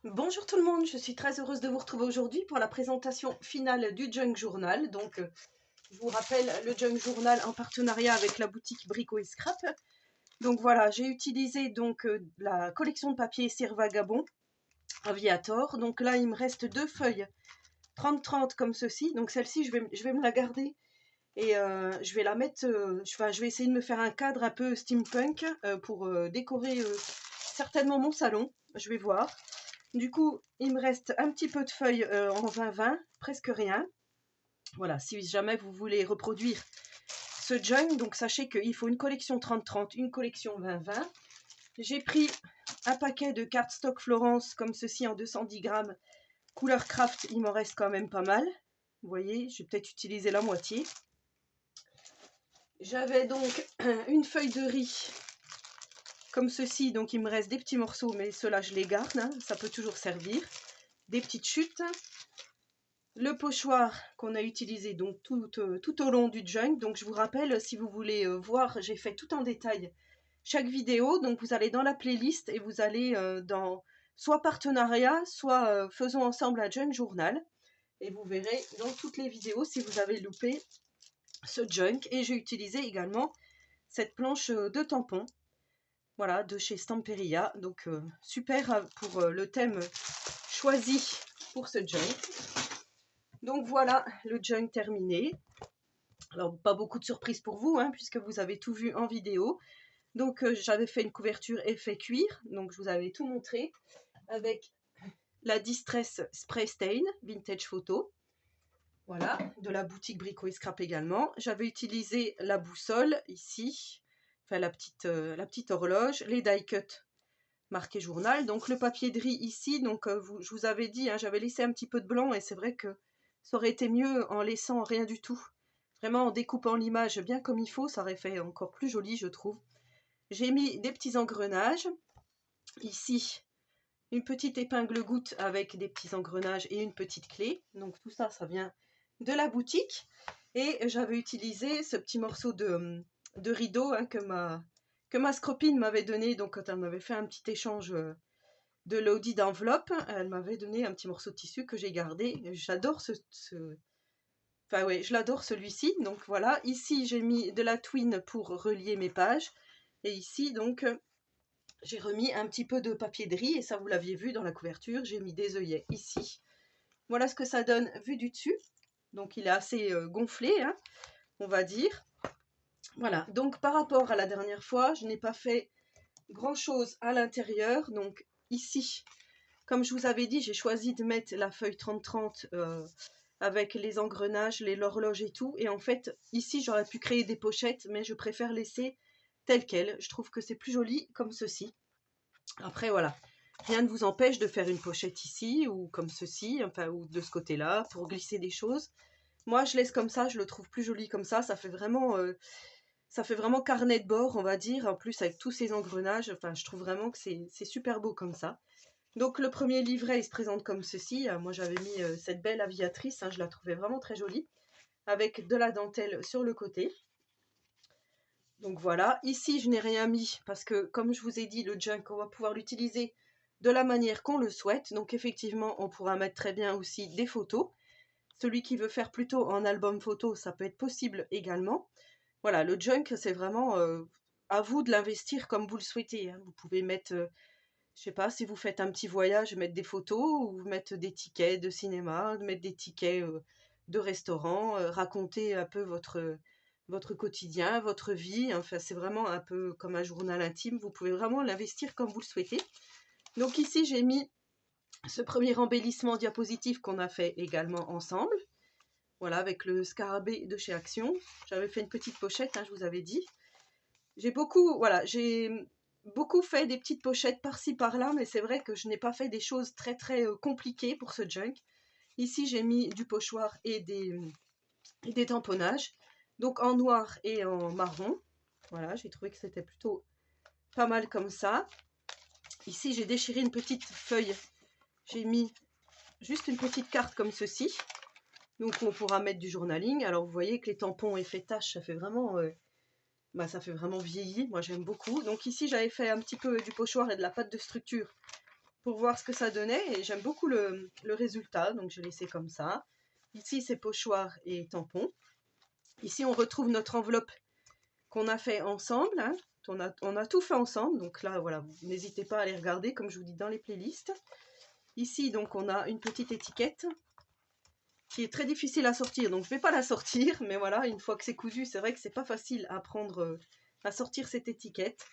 Bonjour tout le monde, je suis très heureuse de vous retrouver aujourd'hui pour la présentation finale du Junk Journal. Donc, je vous rappelle le Junk Journal en partenariat avec la boutique Brico et Scrap. Donc voilà, j'ai utilisé la collection de papier Cire Vagabond Aviator. Donc là, il me reste deux feuilles 30-30 comme ceci. Donc celle-ci, je vais me la garder et je vais la mettre. Je vais essayer de me faire un cadre un peu steampunk pour décorer certainement mon salon. Je vais voir. Du coup, il me reste un petit peu de feuilles en 20-20, presque rien. Voilà, si jamais vous voulez reproduire ce junk, donc sachez qu'il faut une collection 30-30, une collection 20-20. J'ai pris un paquet de cardstock Florence comme ceci en 210 grammes, couleur craft, il m'en reste quand même pas mal. Vous voyez, je vais peut-être utiliser la moitié. J'avais donc une feuille de riz comme ceci, donc il me reste des petits morceaux, mais ceux-là je les garde, hein, ça peut toujours servir. Des petites chutes. Le pochoir qu'on a utilisé donc tout au long du junk. Donc je vous rappelle, si vous voulez voir, j'ai fait tout en détail chaque vidéo. Donc vous allez dans la playlist et vous allez dans soit partenariat, soit faisons ensemble un junk journal. Et vous verrez dans toutes les vidéos si vous avez loupé ce junk. Et j'ai utilisé également cette planche de tampons. Voilà, de chez Stamperia. Donc super pour le thème choisi pour ce junk. Donc voilà, le junk terminé. Alors, pas beaucoup de surprises pour vous, hein, puisque vous avez tout vu en vidéo. Donc, j'avais fait une couverture effet cuir, donc je vous avais tout montré, avec la Distress Spray Stain Vintage Photo. Voilà, de la boutique Brico et Scrap également. J'avais utilisé la boussole, ici, enfin la petite horloge, les die cut marqué journal, donc le papier de riz ici, donc je vous avais dit, hein, j'avais laissé un petit peu de blanc et c'est vrai que ça aurait été mieux en laissant rien du tout. Vraiment en découpant l'image bien comme il faut, ça aurait fait encore plus joli je trouve. J'ai mis des petits engrenages, ici une petite épingle goutte avec des petits engrenages et une petite clé, donc tout ça, ça vient de la boutique. Et j'avais utilisé ce petit morceau de rideau hein, que ma scropine m'avait donné, donc quand elle m'avait fait un petit échange de l'audit d'enveloppe, elle m'avait donné un petit morceau de tissu que j'ai gardé. J'adore Enfin ouais, je l'adore celui-ci. Donc voilà, ici j'ai mis de la twine pour relier mes pages. Et ici donc j'ai remis un petit peu de papier de riz et ça vous l'aviez vu dans la couverture, j'ai mis des œillets ici. Voilà ce que ça donne vu du dessus. Donc il est assez gonflé, hein, on va dire. Voilà, donc par rapport à la dernière fois, je n'ai pas fait grand chose à l'intérieur. Donc ici, comme je vous avais dit, j'ai choisi de mettre la feuille 30-30 avec les engrenages, l'horloge et tout. Et en fait, ici, j'aurais pu créer des pochettes, mais je préfère laisser tel quel. Je trouve que c'est plus joli comme ceci. Après, voilà, rien ne vous empêche de faire une pochette ici ou comme ceci, enfin, ou de ce côté-là, pour glisser des choses. Moi, je laisse comme ça, je le trouve plus joli comme ça. Ça fait vraiment carnet de bord, on va dire. En plus, avec tous ces engrenages, enfin, je trouve vraiment que c'est super beau comme ça. Donc le premier livret, il se présente comme ceci. Moi, j'avais mis cette belle aviatrice, hein, je la trouvais vraiment très jolie, avec de la dentelle sur le côté. Donc voilà, ici, je n'ai rien mis parce que, comme je vous ai dit, le junk, on va pouvoir l'utiliser de la manière qu'on le souhaite. Donc effectivement, on pourra mettre très bien aussi des photos. Celui qui veut faire plutôt en album photo, ça peut être possible également. Voilà, le junk, c'est vraiment à vous de l'investir comme vous le souhaitez, hein. Vous pouvez mettre je sais pas, si vous faites un petit voyage, mettre des photos ou mettre des tickets de cinéma, mettre des tickets de restaurant, raconter un peu votre quotidien, votre vie. Enfin, c'est vraiment un peu comme un journal intime. Vous pouvez vraiment l'investir comme vous le souhaitez. Donc ici, j'ai mis ce premier embellissement diapositive qu'on a fait également ensemble. Voilà, avec le scarabée de chez Action. J'avais fait une petite pochette, hein, je vous avais dit. J'ai beaucoup fait des petites pochettes par-ci par-là, mais c'est vrai que je n'ai pas fait des choses très très compliquées pour ce junk. Ici, j'ai mis du pochoir et des tamponnages, donc en noir et en marron. Voilà, j'ai trouvé que c'était plutôt pas mal comme ça. Ici, j'ai déchiré une petite feuille. J'ai mis juste une petite carte comme ceci. Donc, on pourra mettre du journaling. Alors, vous voyez que les tampons effet tache, ça fait vraiment vieilli, moi j'aime beaucoup. Donc ici j'avais fait un petit peu du pochoir et de la pâte de structure pour voir ce que ça donnait et j'aime beaucoup le résultat, donc j'ai laissé comme ça. Ici, c'est pochoir et tampon. Ici, on retrouve notre enveloppe qu'on a fait ensemble, hein. On a tout fait ensemble, donc là, voilà, n'hésitez pas à aller regarder, comme je vous dis, dans les playlists. Ici, donc, on a une petite étiquette qui est très difficile à sortir, donc je ne vais pas la sortir, mais voilà, une fois que c'est cousu, c'est vrai que c'est pas facile à prendre, à sortir cette étiquette.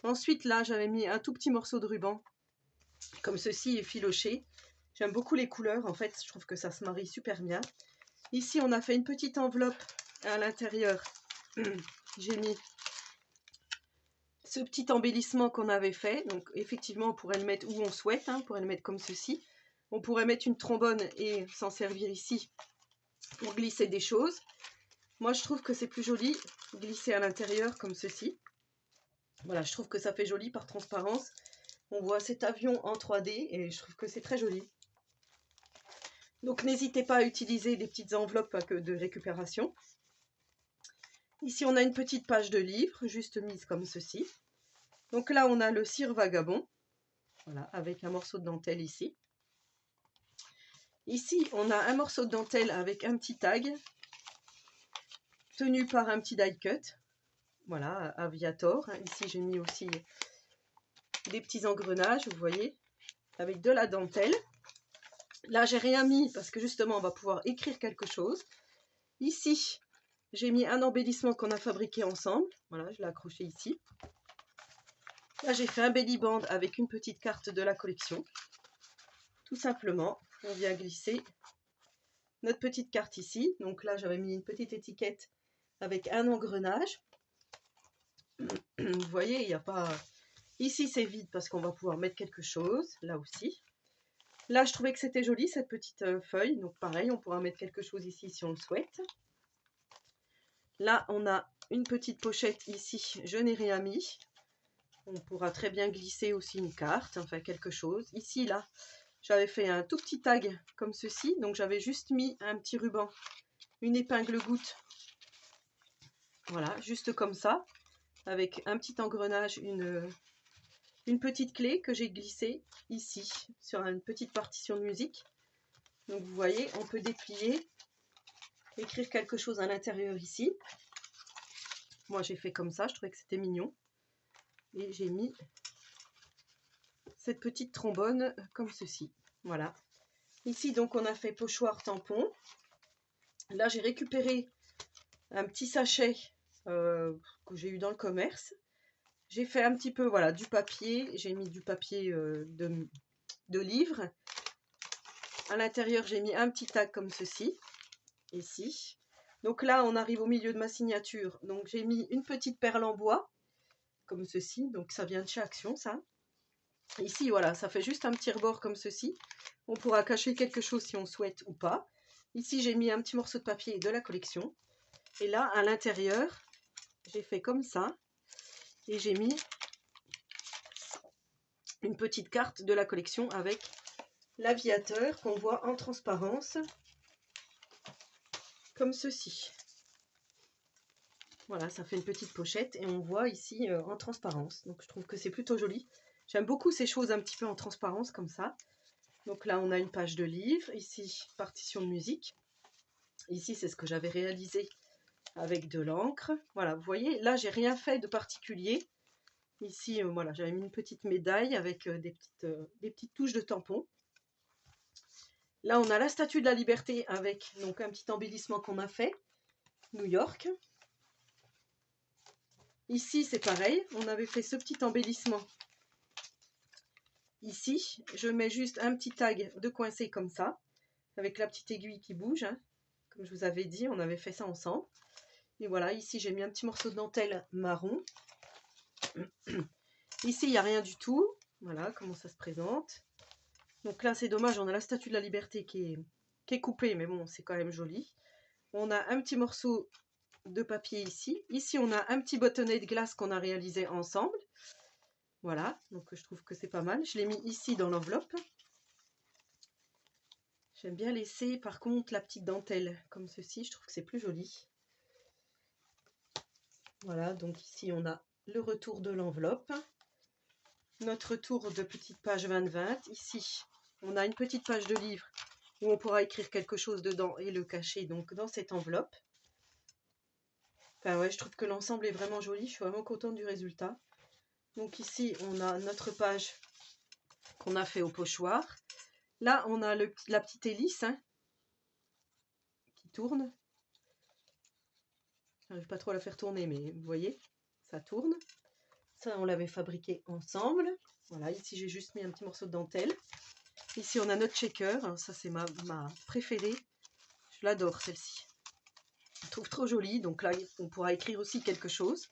Ensuite, là, j'avais mis un tout petit morceau de ruban, comme ceci, effiloché. J'aime beaucoup les couleurs, en fait, je trouve que ça se marie super bien. Ici, on a fait une petite enveloppe à l'intérieur. J'ai mis ce petit embellissement qu'on avait fait. Donc, effectivement, on pourrait le mettre où on souhaite, hein, on pourrait le mettre comme ceci. On pourrait mettre une trombone et s'en servir ici pour glisser des choses. Moi, je trouve que c'est plus joli glisser à l'intérieur comme ceci. Voilà, je trouve que ça fait joli par transparence. On voit cet avion en 3D et je trouve que c'est très joli. Donc n'hésitez pas à utiliser des petites enveloppes de récupération. Ici on a une petite page de livre, juste mise comme ceci. Donc là on a le cire vagabond, voilà, avec un morceau de dentelle ici. Ici on a un morceau de dentelle avec un petit tag, tenu par un petit die cut. Voilà, Aviator. Ici j'ai mis aussi des petits engrenages, vous voyez, avec de la dentelle. Là, j'ai rien mis parce que justement, on va pouvoir écrire quelque chose. Ici, j'ai mis un embellissement qu'on a fabriqué ensemble. Voilà, je l'ai accroché ici. Là, j'ai fait un belly band avec une petite carte de la collection. Tout simplement, on vient glisser notre petite carte ici. Donc là, j'avais mis une petite étiquette avec un engrenage. Vous voyez, il n'y a pas... Ici, c'est vide parce qu'on va pouvoir mettre quelque chose. Là aussi. Là, je trouvais que c'était joli, cette petite feuille. Donc, pareil, on pourra mettre quelque chose ici si on le souhaite. Là, on a une petite pochette ici. Je n'ai rien mis. On pourra très bien glisser aussi une carte, enfin quelque chose. Ici, là, j'avais fait un tout petit tag comme ceci. Donc, j'avais juste mis un petit ruban, une épingle goutte. Voilà, juste comme ça. Avec un petit engrenage, une petite clé que j'ai glissée ici sur une petite partition de musique. Donc vous voyez, on peut déplier, écrire quelque chose à l'intérieur ici. Moi j'ai fait comme ça, je trouvais que c'était mignon. Et j'ai mis cette petite trombone comme ceci. Voilà. Ici donc on a fait pochoir tampon. Là j'ai récupéré un petit sachet que j'ai eu dans le commerce. J'ai fait un petit peu, voilà, du papier. J'ai mis du papier de livre. À l'intérieur, j'ai mis un petit tag comme ceci, ici. Donc là, on arrive au milieu de ma signature. Donc j'ai mis une petite perle en bois, comme ceci. Donc ça vient de chez Action, ça. Ici, voilà, ça fait juste un petit rebord comme ceci. On pourra cacher quelque chose si on souhaite ou pas. Ici, j'ai mis un petit morceau de papier de la collection. Et là, à l'intérieur, j'ai fait comme ça. Et j'ai mis une petite carte de la collection avec l'aviateur qu'on voit en transparence, comme ceci. Voilà, ça fait une petite pochette et on voit ici en transparence. Donc je trouve que c'est plutôt joli. J'aime beaucoup ces choses un petit peu en transparence comme ça. Donc là, on a une page de livre. Ici, partition de musique. Ici, c'est ce que j'avais réalisé avec de l'encre. Voilà, vous voyez, là, j'ai rien fait de particulier. Ici, voilà, j'avais mis une petite médaille avec des petites touches de tampon. Là, on a la Statue de la Liberté avec donc un petit embellissement qu'on a fait. New York. Ici, c'est pareil. On avait fait ce petit embellissement. Ici, je mets juste un petit tag de coincé comme ça, avec la petite aiguille qui bouge. Hein. Comme je vous avais dit, on avait fait ça ensemble. Et voilà, ici, j'ai mis un petit morceau de dentelle marron. Ici, il n'y a rien du tout. Voilà comment ça se présente. Donc là, c'est dommage, on a la Statue de la Liberté qui est coupée, mais bon, c'est quand même joli. On a un petit morceau de papier ici. Ici, on a un petit bâtonnet de glace qu'on a réalisé ensemble. Voilà, donc je trouve que c'est pas mal. Je l'ai mis ici dans l'enveloppe. J'aime bien laisser par contre la petite dentelle comme ceci, je trouve que c'est plus joli. Voilà, donc ici on a le retour de l'enveloppe. notre tour de petite page 20-20. Ici, on a une petite page de livre où on pourra écrire quelque chose dedans et le cacher donc dans cette enveloppe. Enfin ouais, je trouve que l'ensemble est vraiment joli, je suis vraiment contente du résultat. Donc ici, on a notre page qu'on a fait au pochoir. Là, on a la petite hélice hein, qui tourne. J'arrive pas trop à la faire tourner, mais vous voyez, ça tourne. Ça, on l'avait fabriqué ensemble. Voilà, ici, j'ai juste mis un petit morceau de dentelle. Ici, on a notre shaker. Ça, c'est ma préférée. Je l'adore, celle-ci. Je trouve trop jolie. Donc là, on pourra écrire aussi quelque chose.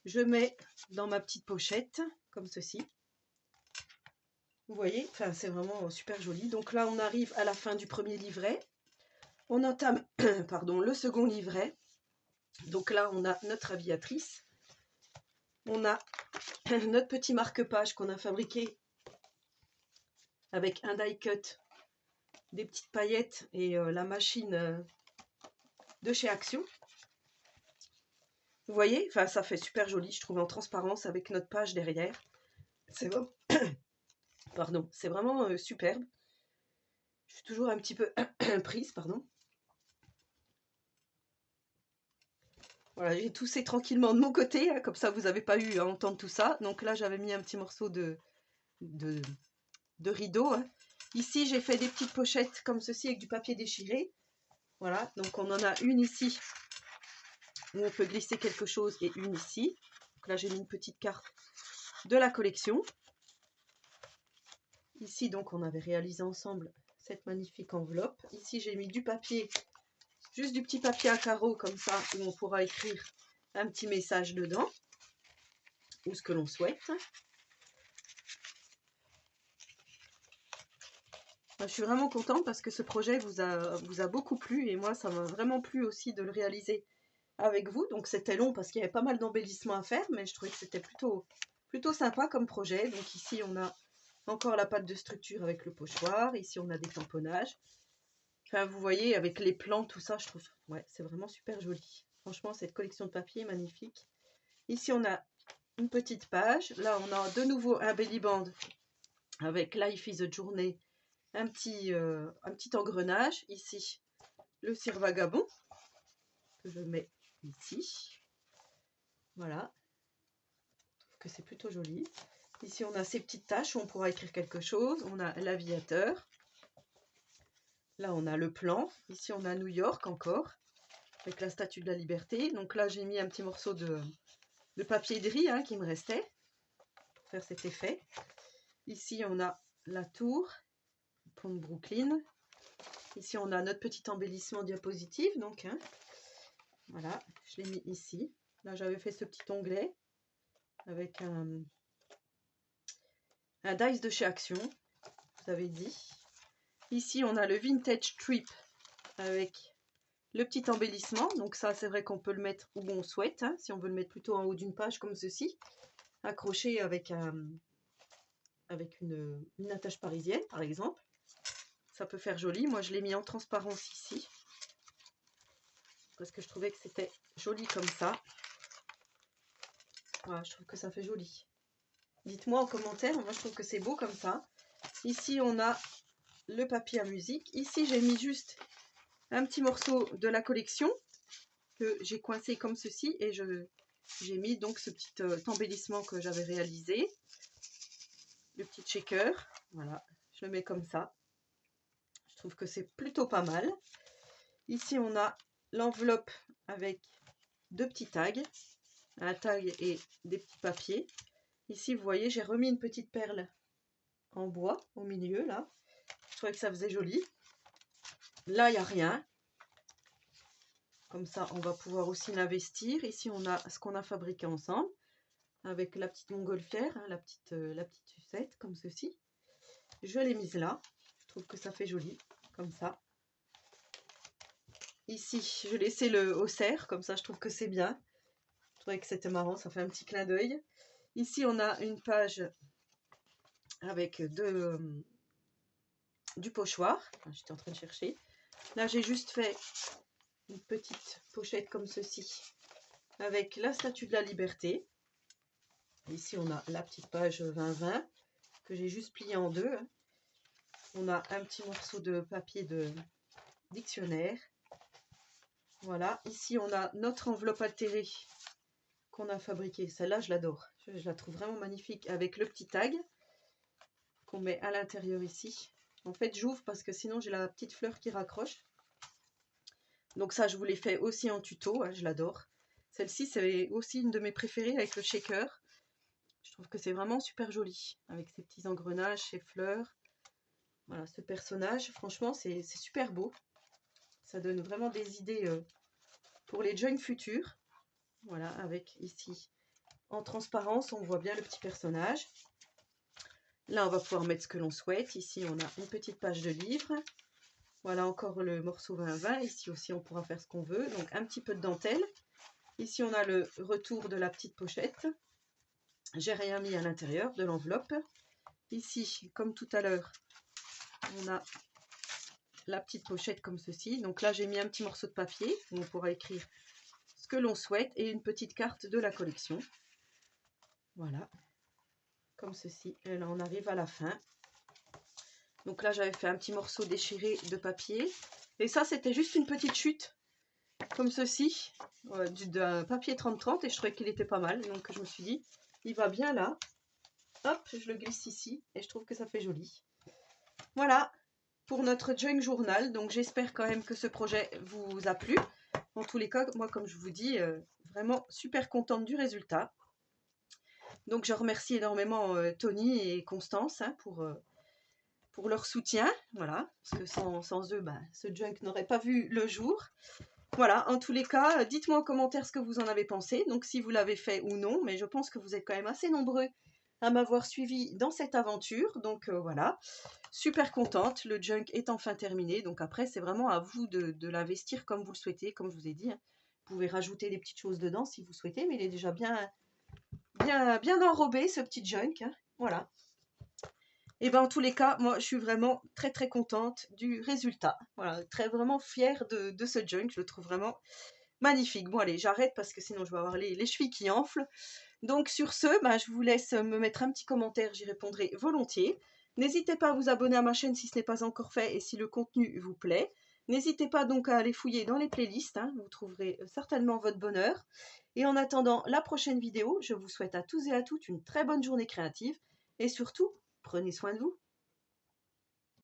Je mets dans ma petite pochette, comme ceci. Vous voyez, enfin, c'est vraiment super joli. Donc là, on arrive à la fin du premier livret. On entame pardon, le second livret. Donc là, on a notre aviatrice. On a notre petit marque-page qu'on a fabriqué avec un die cut, des petites paillettes et la machine de chez Action. Vous voyez, enfin, ça fait super joli, je trouve, en transparence avec notre page derrière. C'est vraiment, pardon, c'est vraiment superbe. Je suis toujours un petit peu prise, pardon. Voilà, j'ai toussé tranquillement de mon côté, hein, comme ça vous n'avez pas eu à entendre tout ça. Donc là, j'avais mis un petit morceau de rideau. Hein. Ici, j'ai fait des petites pochettes comme ceci avec du papier déchiré. Voilà, donc on en a une ici où on peut glisser quelque chose et une ici. Donc là, j'ai mis une petite carte de la collection. Ici, donc, on avait réalisé ensemble cette magnifique enveloppe. Ici, j'ai mis du papier, juste du petit papier à carreaux comme ça, où on pourra écrire un petit message dedans, ou ce que l'on souhaite. Je suis vraiment contente parce que ce projet vous a beaucoup plu et moi, ça m'a vraiment plu aussi de le réaliser avec vous. Donc, c'était long parce qu'il y avait pas mal d'embellissements à faire, mais je trouvais que c'était plutôt sympa comme projet. Donc, ici, on a encore la pâte de structure avec le pochoir. Ici, on a des tamponnages. Enfin, vous voyez, avec les plans, tout ça, je trouve, ouais, c'est vraiment super joli. Franchement, cette collection de papier est magnifique. Ici, on a une petite page. Là, on a de nouveau un belly band avec Life is a Journey. Un petit engrenage. Ici, le cire vagabond que je mets ici. Voilà. Je trouve que c'est plutôt joli. Ici, on a ces petites taches où on pourra écrire quelque chose. On a l'aviateur. Là, on a le plan. Ici, on a New York encore, avec la Statue de la Liberté. Donc là, j'ai mis un petit morceau de papier de riz hein, qui me restait pour faire cet effet. Ici, on a la tour, le pont de Brooklyn. Ici, on a notre petit embellissement diapositive. Donc, hein, voilà, je l'ai mis ici. Là, j'avais fait ce petit onglet avec un dice de chez Action, vous avez dit. Ici, on a le Vintage Trip avec le petit embellissement. Donc ça, c'est vrai qu'on peut le mettre où on souhaite. Hein, si on veut le mettre plutôt en haut d'une page comme ceci. Accroché avec, une attache parisienne, par exemple. Ça peut faire joli. Moi, je l'ai mis en transparence ici. Parce que je trouvais que c'était joli comme ça. Voilà, je trouve que ça fait joli. Dites-moi en commentaire. Moi, je trouve que c'est beau comme ça. Ici, on a le papier à musique. Ici, j'ai mis juste un petit morceau de la collection que j'ai coincé comme ceci et j'ai mis donc ce petit embellissement que j'avais réalisé, le petit shaker, voilà, je le mets comme ça. Je trouve que c'est plutôt pas mal. Ici, on a l'enveloppe avec deux petits tags, un tag et des petits papiers. Ici, vous voyez, j'ai remis une petite perle en bois au milieu, là. Je trouvais que ça faisait joli. Là, il n'y a rien. Comme ça, on va pouvoir aussi l'investir. Ici, on a ce qu'on a fabriqué ensemble avec la petite montgolfière, hein, la petite sucette, comme ceci. Je l'ai mise là. Je trouve que ça fait joli, comme ça. Ici, je laissais le haussaire, comme ça, je trouve que c'est bien. Je trouvais que c'était marrant, ça fait un petit clin d'œil. Ici, on a une page avec du pochoir. J'étais en train de chercher. Là, j'ai juste fait une petite pochette comme ceci avec la Statue de la Liberté. Ici, on a la petite page 20-20 que j'ai juste pliée en deux. On a un petit morceau de papier de dictionnaire. Voilà, ici on a notre enveloppe altérée qu'on a fabriquée. Celle-là, je l'adore. Je la trouve vraiment magnifique avec le petit tag qu'on met à l'intérieur ici. En fait, j'ouvre parce que sinon j'ai la petite fleur qui raccroche. Donc ça, je vous l'ai fait aussi en tuto, hein, je l'adore. Celle-ci, c'est aussi une de mes préférées avec le shaker. Je trouve que c'est vraiment super joli avec ces petits engrenages, ces fleurs. Voilà, ce personnage, franchement, c'est super beau. Ça donne vraiment des idées pour les joints futurs. Voilà, avec ici, en transparence, on voit bien le petit personnage. Là, on va pouvoir mettre ce que l'on souhaite. Ici, on a une petite page de livre. Voilà encore le morceau 20-20. Ici aussi, on pourra faire ce qu'on veut. Donc, un petit peu de dentelle. Ici, on a le retour de la petite pochette. J'ai rien mis à l'intérieur de l'enveloppe. Ici, comme tout à l'heure, on a la petite pochette comme ceci. Donc là, j'ai mis un petit morceau de papier où on pourra écrire ce que l'on souhaite et une petite carte de la collection. Voilà, comme ceci. Et là, on arrive à la fin. Donc là, j'avais fait un petit morceau déchiré de papier. Et ça, c'était juste une petite chute, comme ceci, d'un papier 30-30. Et je trouvais qu'il était pas mal. Donc je me suis dit, il va bien là. Hop, je le glisse ici. Et je trouve que ça fait joli. Voilà, pour notre junk journal. Donc j'espère quand même que ce projet vous a plu. En tous les cas, moi, comme je vous dis, vraiment super contente du résultat. Donc je remercie énormément Tony et Constance hein, pour leur soutien, voilà, parce que sans eux, ce junk n'aurait pas vu le jour. Voilà, en tous les cas, dites-moi en commentaire ce que vous en avez pensé, donc si vous l'avez fait ou non, mais je pense que vous êtes quand même assez nombreux à m'avoir suivi dans cette aventure, donc voilà, super contente, le junk est enfin terminé, donc après c'est vraiment à vous de l'investir comme vous le souhaitez, comme je vous ai dit, hein. Vous pouvez rajouter des petites choses dedans si vous souhaitez, mais il est déjà bien enrobé ce petit junk, hein. Voilà. Et bien en tous les cas, moi je suis vraiment très très contente du résultat. Voilà, vraiment fière de ce junk, je le trouve vraiment magnifique. Bon allez, j'arrête parce que sinon je vais avoir les chevilles qui enflent. Donc sur ce, je vous laisse me mettre un petit commentaire, j'y répondrai volontiers. N'hésitez pas à vous abonner à ma chaîne si ce n'est pas encore fait et si le contenu vous plaît. N'hésitez pas donc à aller fouiller dans les playlists, hein, vous trouverez certainement votre bonheur. Et en attendant la prochaine vidéo, je vous souhaite à tous et à toutes une très bonne journée créative et surtout, prenez soin de vous.